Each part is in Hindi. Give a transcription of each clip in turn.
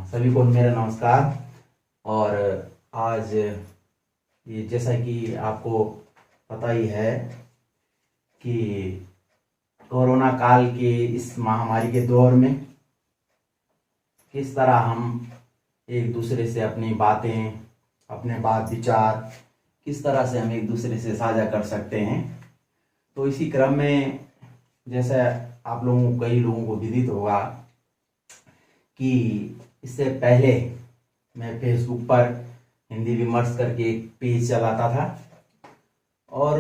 सभी को मेरा नमस्कार। और आज ये जैसा कि आपको पता ही है कि कोरोना काल के इस महामारी के दौर में किस तरह हम एक दूसरे से अपनी बातें, अपने बात विचार किस तरह से हम एक दूसरे से साझा कर सकते हैं। तो इसी क्रम में जैसे आप लोगों कई लोगों को विदित होगा कि इससे पहले मैं फेसबुक पर हिंदी विमर्श करके एक पेज चलाता था और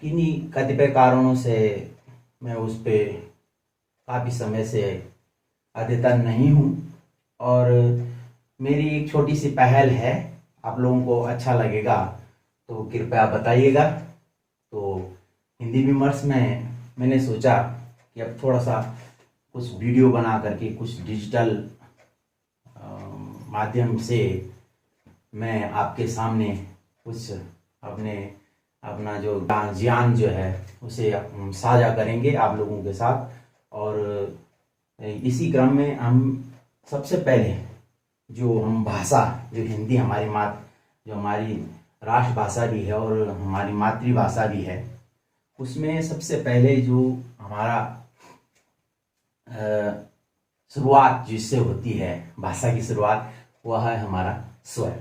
किन्हीं कतिपय कारणों से मैं उस पर काफ़ी समय से अद्यतन नहीं हूँ और मेरी एक छोटी सी पहल है, आप लोगों को अच्छा लगेगा तो कृपया बताइएगा। तो हिंदी विमर्श में मैंने सोचा कि अब थोड़ा सा कुछ वीडियो बना करके कुछ डिजिटल माध्यम से मैं आपके सामने कुछ अपना जो ज्ञान जो है उसे साझा करेंगे आप लोगों के साथ। और इसी क्रम में हम सबसे पहले जो हम भाषा, जो हिंदी जो हमारी राष्ट्रभाषा भी है और हमारी मातृभाषा भी है, उसमें सबसे पहले जो हमारा शुरुआत जिससे होती है, भाषा की शुरुआत, वह है हमारा स्वर।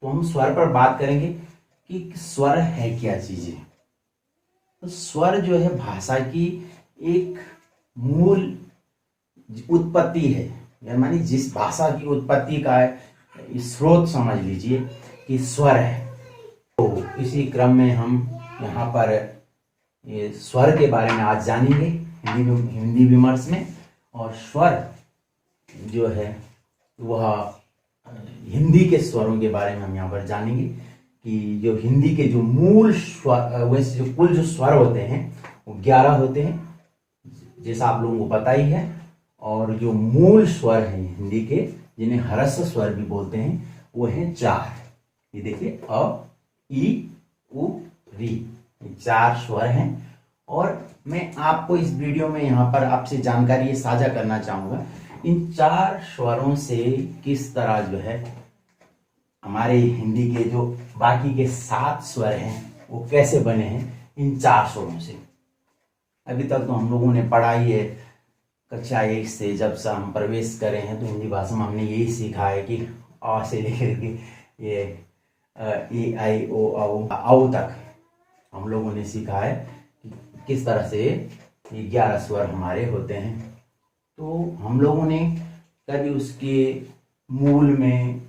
तो हम स्वर पर बात करेंगे कि स्वर है क्या चीज़ें। तो स्वर जो है भाषा की एक मूल उत्पत्ति है, यानी जिस भाषा की उत्पत्ति का स्रोत समझ लीजिए कि स्वर है। तो इसी क्रम में हम यहाँ पर ये स्वर के बारे में आज जानेंगे हिंदी विमर्श में। और स्वर जो है वह हिंदी के स्वरों के बारे में हम यहाँ पर जानेंगे कि जो हिंदी के जो मूल स्वर, वैसे जो कुल जो स्वर होते हैं वो 11 होते हैं, जैसा आप लोगों को पता ही है। और जो मूल स्वर हैं हिंदी के, जिन्हें ह्रस्व स्वर भी बोलते हैं, वो हैं 4। ये देखिए, अ, ई, उ, री, ये 4 स्वर हैं। और मैं आपको इस वीडियो में यहाँ पर आपसे जानकारी ये साझा करना चाहूँगा, इन 4 स्वरों से किस तरह जो है हमारे हिंदी के जो बाकी के 7 स्वर हैं वो कैसे बने हैं इन 4 स्वरों से। अभी तक तो हम लोगों ने पढ़ा ही है, कक्षा 1 से जब से हम प्रवेश करे हैं तो हिंदी भाषा में हमने यही सीखा है कि अ से लेकर के ये ई, आई, ओ, औ तक हम लोगों ने सीखा है कि किस तरह से ये 11 स्वर हमारे होते हैं। तो हम लोगों ने कभी उसके मूल में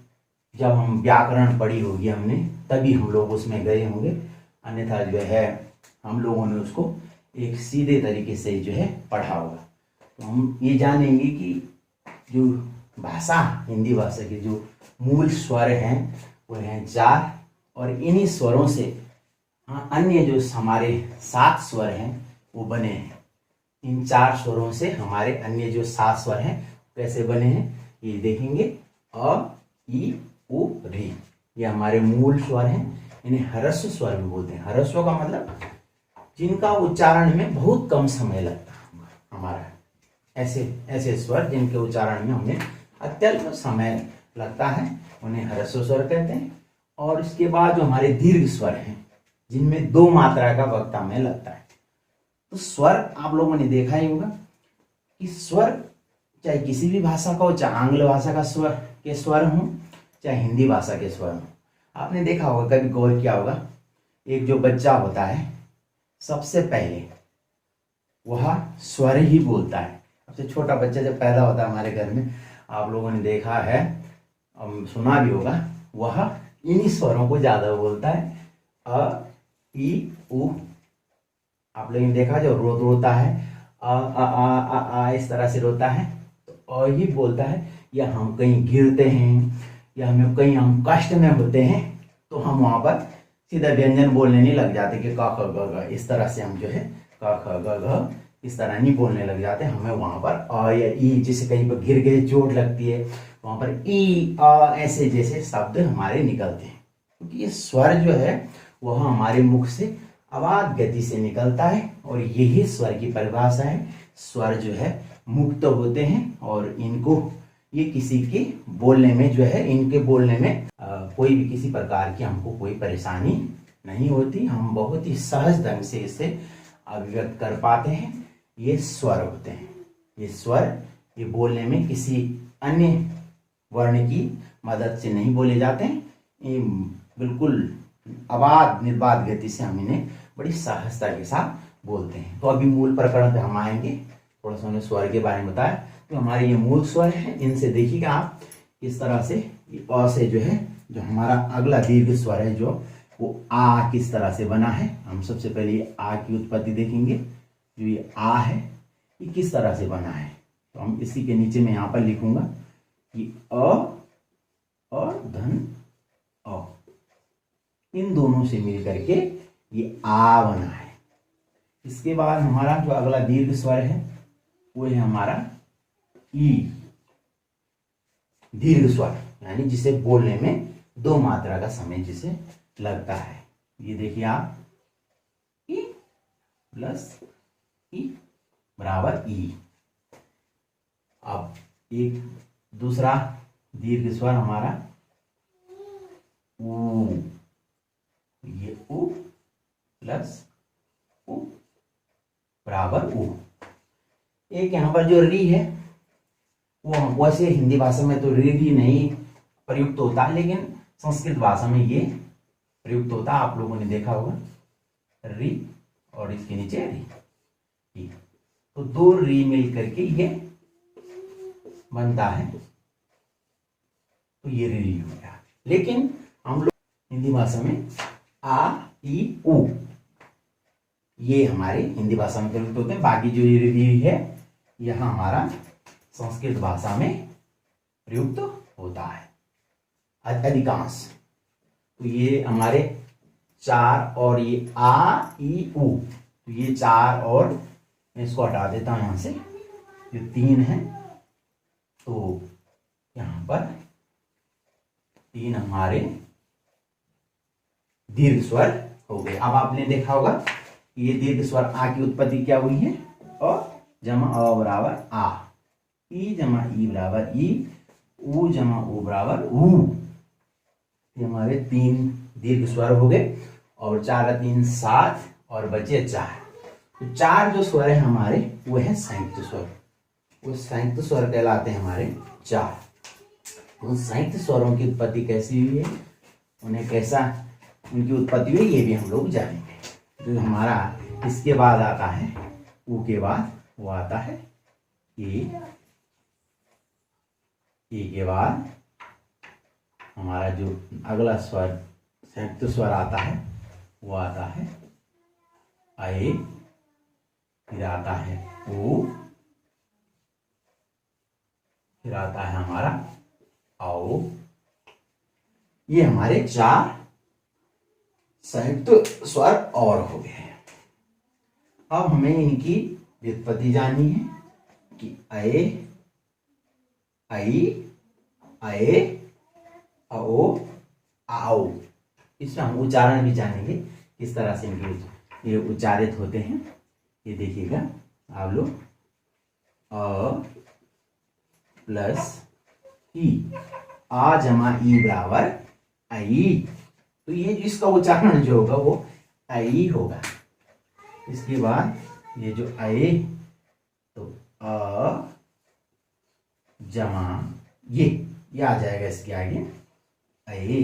जब हम व्याकरण पढ़ी होगी हमने, तभी हम लोग उसमें गए होंगे, अन्यथा जो है हम लोगों ने उसको एक सीधे तरीके से जो है पढ़ा होगा। तो हम ये जानेंगे कि जो भाषा, हिंदी भाषा के जो मूल स्वर हैं वो हैं 4। और इन्हीं स्वरों से अन्य जो हमारे 7 स्वर हैं वो बने हैं। इन 4 स्वरों से हमारे अन्य जो 7 स्वर हैं कैसे बने हैं ये देखेंगे। अ, ई, उ, री, ये हमारे मूल स्वर हैं। इन्हें ह्रस्व स्वर भी बोलते हैं। ह्रस्व का मतलब जिनका उच्चारण में बहुत कम समय लगता है हमारा, ऐसे स्वर जिनके उच्चारण में हमें अत्यल्प समय लगता है उन्हें ह्रस्व स्वर कहते हैं। और इसके बाद जो हमारे दीर्घ स्वर हैं जिनमें 2 मात्रा का वक्त हमें लगता है। तो स्वर आप लोगों ने देखा ही होगा कि स्वर चाहे किसी भी भाषा का हो, चाहे आंग्ल भाषा का स्वर हो, चाहे हिंदी भाषा के स्वर हो, आपने देखा होगा, कभी गौर किया होगा, एक जो बच्चा होता है सबसे पहले वह स्वर ही बोलता है। सबसे छोटा बच्चा जब पैदा होता है हमारे घर में, आप लोगों ने देखा है, सुना भी होगा, वह इन्हीं स्वरों को ज्यादा बोलता है। अ, ई, उ, आप लोगों ने देखा जो रोता है, आ इस तरह से रोता है, तो अ ही बोलता है। या हम कहीं गिरते हैं या हमें कहीं हम कष्ट में होते हैं तो हम वहां पर सीधा व्यंजन बोलने नहीं लग जाते कि क, ख, ग, घ, इस तरह से हम जो है क, ख, ग, घ इस तरह नहीं बोलने लग जाते। हमें वहां पर अ या ई, जैसे कहीं पर गिर गए, चोट लगती है, वहां पर ई, अ ऐसे जैसे शब्द हमारे निकलते हैं, क्योंकि ये स्वर जो है वह हमारे मुख से अबाध गति से निकलता है। और यही स्वर की परिभाषा है। स्वर जो है मुक्त होते हैं और इनको ये किसी के बोलने में जो है, इनके बोलने में कोई भी किसी प्रकार की हमको कोई परेशानी नहीं होती। हम बहुत ही सहज ढंग से इसे अभिव्यक्त कर पाते हैं। ये स्वर होते हैं। ये स्वर ये बोलने में किसी अन्य वर्ण की मदद से नहीं बोले जाते हैं। ये बिल्कुल अबाध निर्बाध गति से हम इन्हें बड़ी सहजता के साथ बोलते हैं। तो अभी मूल प्रकरण पे हम आएंगे। थोड़ा सा हमने स्वर के बारे में बताया। तो हमारे ये मूल स्वर हैं, इनसे देखिएगा आप इस तरह से अ से जो है, जो हमारा अगला दीर्घ स्वर है जो वो आ किस तरह से बना है। हम सबसे पहले ये आ की उत्पत्ति देखेंगे। जो ये आ है ये किस तरह से बना है, तो हम इसी के नीचे में यहाँ पर लिखूंगा कि अ और धन अ, इन दोनों से मिल करके ये आ बना है। इसके बाद हमारा जो अगला दीर्घ स्वर है वो है हमारा ई, दीर्घ स्वर, यानी जिसे बोलने में 2 मात्रा का समय जिसे लगता है। ये देखिए आप, ई प्लस ई बराबर ई। अब एक दूसरा दीर्घ स्वर हमारा ऊ, ये ऊ प्लस ऊ बराबर ऊ। एक यहाँ पर जो री है वो वैसे हिंदी भाषा में तो री भी नहीं प्रयुक्त होता, लेकिन संस्कृत भाषा में ये प्रयुक्त होता। आप लोगों ने देखा होगा री और इसके नीचे री, तो 2 री मिल करके ये बनता है, तो ये री हो गया। लेकिन हम लोग हिंदी भाषा में आ ई उ ये हमारे हिंदी भाषा में प्रयुक्त होते हैं। बाकी जो ये री है यह हमारा संस्कृत भाषा में प्रयुक्त होता है अधिकांश। तो ये हमारे 4 और ये आ ई उ, तो ये 4 और मैं इसको हटा देता हूं यहां से, ये 3 है। तो यहां पर 3 हमारे दीर्घ स्वर हो गए। अब आपने देखा होगा कि ये दीर्घ स्वर आ की उत्पत्ति क्या हुई है, अ जमा अ बराबर आ, ई जमा ई बराबर ई, ऊ जमा ऊ बराबर ऊ। ये हमारे 3 दीर्घ स्वर हो गए और 4 3 7 और बचे 4। तो 4 जो स्वर है हमारे वो है संयुक्त स्वर। वो संयुक्त स्वर कहलाते हैं हमारे 4। उन संयुक्त स्वरों की उत्पत्ति कैसी हुई है, उन्हें कैसा उनकी उत्पत्ति हुई ये भी हम लोग जानेंगे। जो हमारा इसके बाद आता है ऊ के बाद वो आता है ए के बाद हमारा जो अगला स्वर संयुक्त स्वर आता है वो आता है ए, फिर आता है ओ, फिर आता है हमारा आओ। ये हमारे 4 संयुक्त स्वर और हो गए। अब हमें इनकी व्युत्पत्ति जाननी है कि अए आई अए आओ आओ। इसमें हम उच्चारण भी जानेंगे किस तरह से इनके ये उच्चारित होते हैं। ये देखिएगा आप लोग, अ प्लस ई, आ जमा ई बराबर आई। तो ये इसका उच्चारण जो होगा वो आई होगा। इसके बाद ये जो आई, तो अ जमा ये आ जाएगा इसके आगे आई।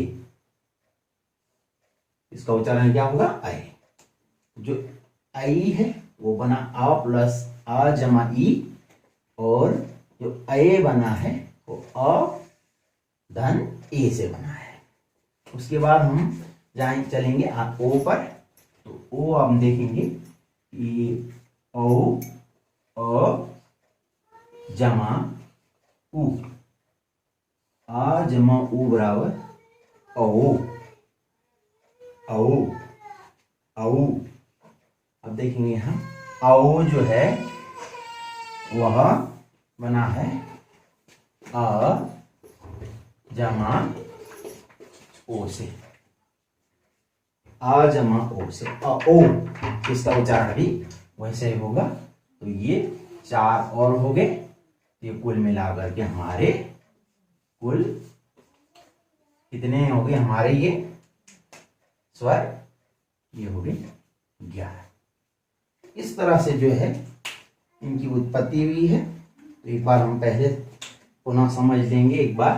इसका उच्चारण क्या होगा आई। जो आई है वो बना अ प्लस अ जमा ई, और जो ए बना है वो अ धन ए से बना है। उसके बाद हम चलेंगे ओ पर। तो ओ हम देखेंगे कि ओ अ जमा उ, आ जमा उ बराबर औ औ औ। अब देखेंगे यहाँ औ जो है वह बना है अ जमा ओ से, आ जमा ओ से ओ। इसका उच्चारण भी वैसे ही होगा। तो ये 4 और हो गए। ये कुल मिलाकर के हमारे कुल कितने हो गए हमारे ये स्वर, ये हो गए 11। इस तरह से जो है इनकी उत्पत्ति हुई है। तो एक बार हम पहले पुनः समझ लेंगे एक बार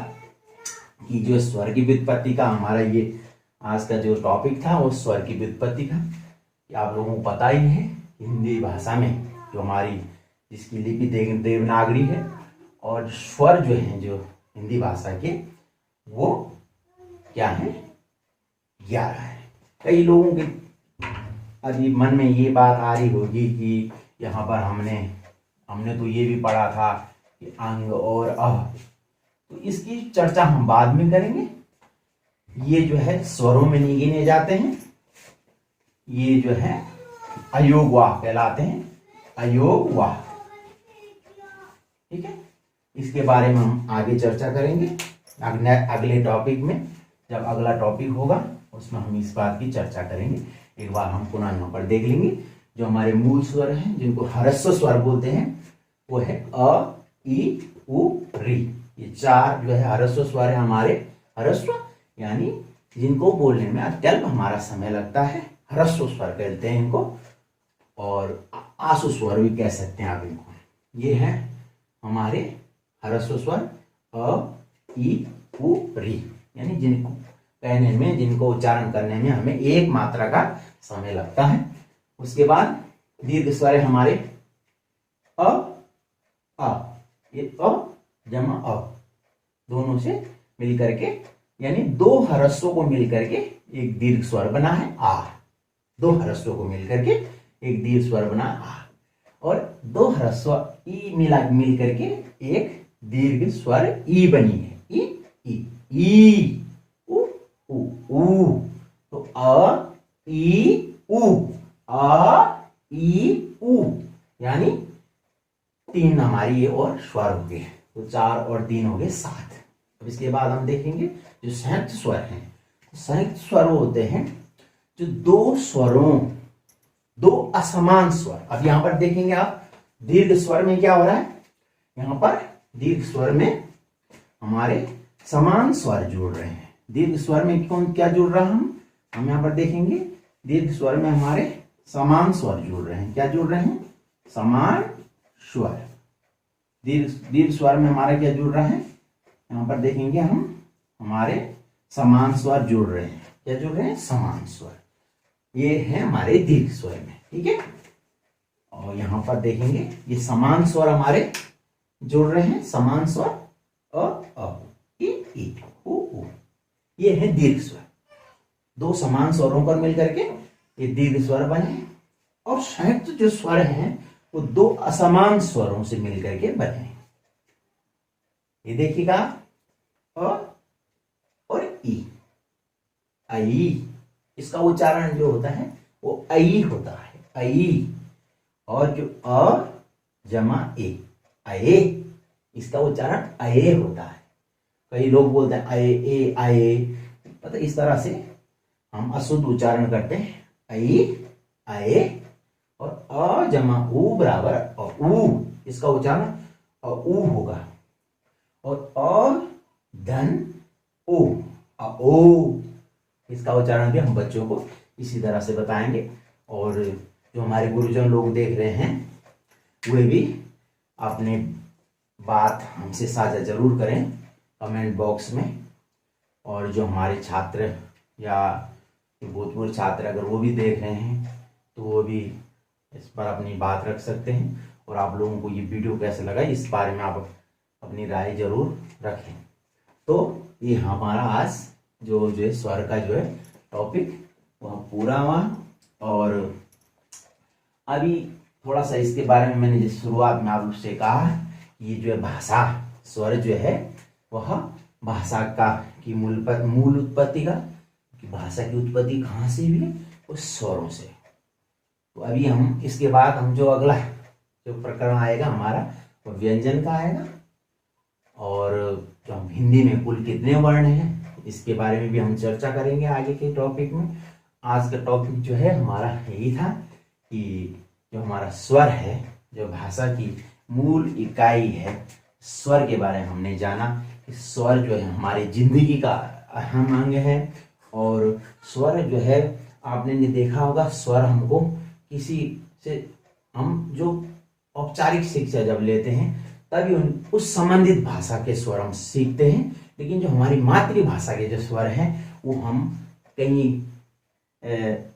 कि जो स्वर की व्युत्पत्ति का हमारा ये आज का जो टॉपिक था वो स्वर की व्युत्पत्ति का। कि आप लोगों को पता ही है हिंदी भाषा में जो हमारी जिसकी लिपि देवनागरी है और स्वर जो हैं जो हिंदी भाषा के वो क्या है 11 है। कई लोगों के अभी मन में ये बात आ रही होगी कि यहाँ पर हमने तो ये भी पढ़ा था कि अंग और अह, तो इसकी चर्चा हम बाद में करेंगे। ये जो है स्वरों में नहीं गिने जाते हैं, ये जो है अयोगवाह कहलाते हैं, अयोगवाह। ठीक है, इसके बारे में हम आगे चर्चा करेंगे अगले टॉपिक में। जब अगला टॉपिक होगा उसमें हम इस बात की चर्चा करेंगे। एक बार हम पुनः यहाँ पर देख लेंगे जो हमारे मूल स्वर हैं जिनको ह्रस्व स्वर बोलते हैं वो है अ, ई, उ, री। ये 4 जो है ह्रस्व स्वर है हमारे। ह्रस्व यानी जिनको बोलने में अत्यल्प हमारा समय लगता है, ह्रस्व स्वर कहते हैं इनको। और आसु स्वर भी कह सकते हैं आप इनको। ये है हमारे ह्रस्व स्वर अ, ई, उ, री, यानी जिनको कहने में जिनको उच्चारण करने में हमें एक मात्रा का समय लगता है। उसके बाद दीर्घ स्वर है हमारे अ, ये अ जमा अ दोनों से मिलकर के यानी 2 ह्रस्वों को मिलकर के एक दीर्घ स्वर बना है आ। 2 ह्रस्वों को मिलकर के एक दीर्घ स्वर बना आ और 2 ह्रस्व ई मिल करके एक दीर्घ स्वर ई बनी है। ई उ उ तो अ ई उ, आ ई उ यानी 3 हमारी ये और स्वर हो गए। तो 4 और 3 हो गए 7। अब इसके बाद हम देखेंगे जो संयुक्त स्वर हैं। संयुक्त स्वर होते हैं जो 2 स्वरों 2 असमान स्वर। अब यहां पर देखेंगे आप दीर्घ स्वर में क्या हो रहा है, यहां पर दीर्घ स्वर में हमारे समान स्वर जुड़ रहे हैं। दीर्घ स्वर में कौन क्या जुड़ रहा है, हम यहां पर देखेंगे दीर्घ स्वर में हमारे समान स्वर जुड़ रहे हैं। क्या जुड़ रहे हैं, समान स्वर। दीर्घ स्वर में हमारा क्या जुड़ रहा है, यहां पर देखेंगे हम हमारे समान स्वर जुड़ रहे हैं। क्या जुड़ रहे हैं, समान स्वर। ये है हमारे दीर्घ स्वर में। ठीक है, और यहां पर देखेंगे ये समान स्वर हमारे जुड़ रहे हैं। समान स्वर अ ई उ। ये है दीर्घ स्वर। 2 समान स्वरों पर मिलकर के ये दीर्घ स्वर बने। और संयुक्त जो स्वर हैं वो 2 असमान स्वरों से मिलकर के बने। ये देखिएगा अ और ई, आई। इसका उच्चारण जो होता है वो आई होता है, आई। और जो अ जमा ए, अये, इसका उच्चारण अये होता है। कई लोग बोलते हैं अये ए आये, पता इस तरह से हम अशुद्ध उच्चारण करते हैं। आई आये और अ जमा उ बराबर उ, इसका उच्चारण उ होगा। और अ धन ओ, इसका उच्चारण भी हम बच्चों को इसी तरह से बताएंगे। और जो हमारे गुरुजन लोग देख रहे हैं वे भी अपने बात हमसे साझा जरूर करें कमेंट बॉक्स में। और जो हमारे छात्र या भूतपूर्व छात्र अगर वो भी देख रहे हैं तो वो भी इस पर अपनी बात रख सकते हैं। और आप लोगों को ये वीडियो कैसा लगा इस बारे में आप अपनी राय जरूर रखें। तो ये हमारा आज जो है स्वर का जो है टॉपिक वह पूरा हुआ। और अभी थोड़ा सा इसके बारे में मैंने जिस शुरुआत में आपसे कहा ये जो है भाषा स्वर जो है वह भाषा का की मूल उत्पत्ति का कि भाषा की उत्पत्ति कहाँ से हुई है, उस स्वरों से। तो अभी हम इसके बाद हम जो अगला जो प्रकरण आएगा हमारा वो व्यंजन का आएगा। और जो हम हिंदी में कुल कितने वर्ण हैं इसके बारे में भी हम चर्चा करेंगे आगे के टॉपिक में। आज का टॉपिक जो है हमारा यही था कि जो हमारा स्वर है जो भाषा की मूल इकाई है स्वर के बारे में हमने जाना कि स्वर जो है हमारी जिंदगी का अहम अंग है। और स्वर जो है आपने देखा होगा, स्वर हमको किसी से हम जो औपचारिक शिक्षा जब लेते हैं तभी उस संबंधित भाषा के स्वर हम सीखते हैं, लेकिन जो हमारी मातृभाषा के जो स्वर हैं वो हम कहीं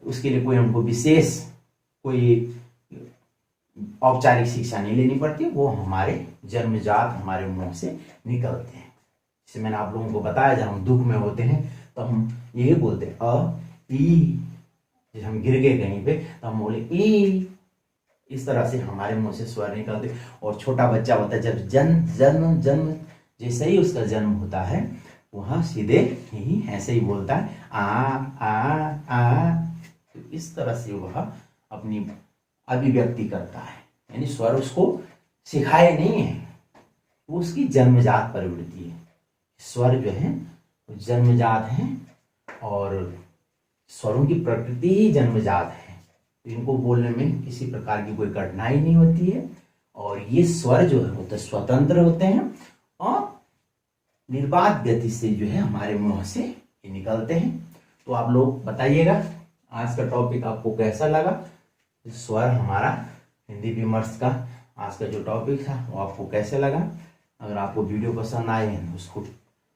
उसके लिए कोई हमको विशेष कोई औपचारिक शिक्षा नहीं लेनी पड़ती, वो हमारे जन्मजात हमारे मुंह से निकलते हैं। जैसे मैंने आप लोगों को बताया, जब हम दुख में होते हैं तो हम यही बोलते हैं अ ई। जब हम गिर गए कहीं पे तो हम बोले ई, इस तरह से हमारे मुंह से स्वर निकलते। और छोटा बच्चा होता है, जब जन्म जैसे ही उसका जन्म होता है वहाँ सीधे यही ऐसे ही बोलता है आ। तो इस तरह से वह अपनी अभिव्यक्ति करता है, यानी स्वर उसको सिखाए नहीं है, वो उसकी जन्मजात प्रवृत्ति है। स्वर जो है जन्मजात हैं और स्वरों की प्रकृति ही जन्मजात है, इनको बोलने में किसी प्रकार की कोई कठिनाई नहीं होती है। और ये स्वर जो है वो तो स्वतंत्र होते हैं और निर्बाध गति से जो है हमारे मुंह से ये निकलते हैं। तो आप लोग बताइएगा आज का टॉपिक आपको कैसा लगा। स्वर हमारा हिंदी विमर्श का आज का जो टॉपिक था वो आपको कैसे लगा। अगर आपको वीडियो पसंद आए हैं उसको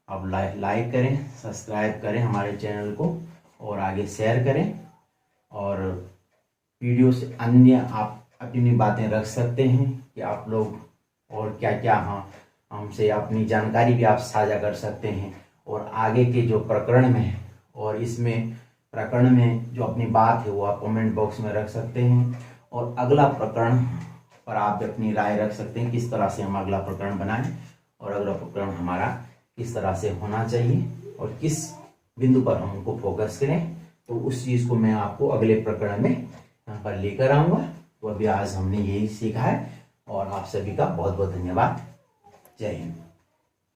आप लाइक करें, सब्सक्राइब करें हमारे चैनल को और आगे शेयर करें। और वीडियो से अन्य आप अपनी बातें रख सकते हैं कि आप लोग और क्या क्या हमसे अपनी जानकारी भी आप साझा कर सकते हैं। और आगे के जो प्रकरण में है और इसमें प्रकरण में जो अपनी बात है वो आप कमेंट बॉक्स में रख सकते हैं। और अगला प्रकरण पर आप अपनी राय रख सकते हैं, किस तरह से हम अगला प्रकरण बनाएं और अगला प्रकरण हमारा किस तरह से होना चाहिए और किस बिंदु पर हम उनको फोकस करें। तो उस चीज़ को मैं आपको अगले प्रकरण में यहाँ पर लेकर आऊँगा। तो अभी आज हमने यही सीखा है और आप सभी का बहुत बहुत धन्यवाद। जय हिंद।